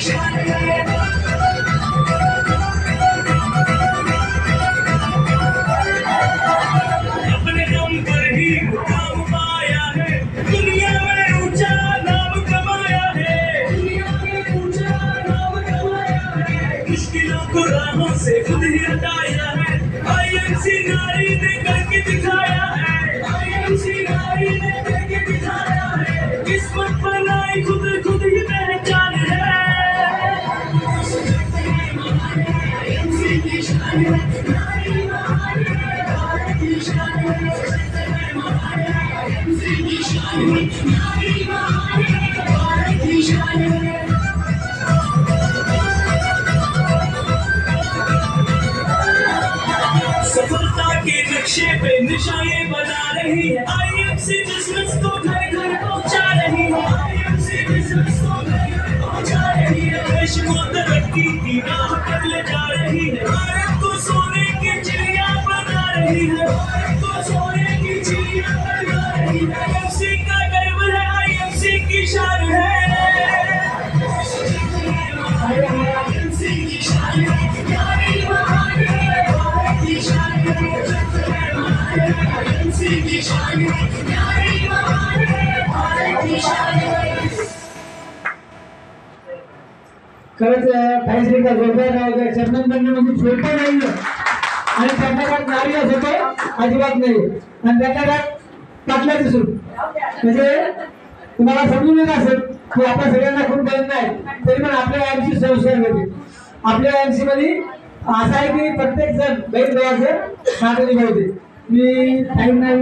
अपने दम पर ही मुकाम पाया है, दुनिया में ऊंचा नाम कमाया है, मुश्किलों को राहों से खुद ही हटाया है। आईएमसी नारी ने करके दिखाया है, आईएमसी नारी ने करके दिखाया है, किस्मत बनाई खुद खुद ही पहचान है। सफलता के नक्शे पे निशाने बना रही है, आईएमसी बिजनेस को घर घर पहुंचा रही है, आईएमसी बिजनेस को घर घर पहुंचा रही है, देश को तरक्की की राह पर ले जा रही है, भारत को सोने की चिड़िया बना रही है, भारत को सोने की चिड़िया बना रही है। आईएमसी का गर्व है, आईएमसी की शान है, आईएमसी की शान है, नारी महान है, भारत की शान है, आईएमसी की शान है, नारी महान है, भारत की शान है। खरंच काहीतरी जोरदार चरणबंधन म्हणजे छोटं नाही आणि त्यांच्या घरात नारी असतो अजिबात नाही आणि त्यांच्या घरात पाटल्याचं सूट म्हणजे तुम्हाला समजून येत असेल की आपण सगळ्यांना खूप गरज नाही तरी पण आपल्या आमची संस्कार होते आपल्या आमची मध्ये असं आहे की प्रत्येक जण बैल गावाचं नातं निभावते मी काही नाही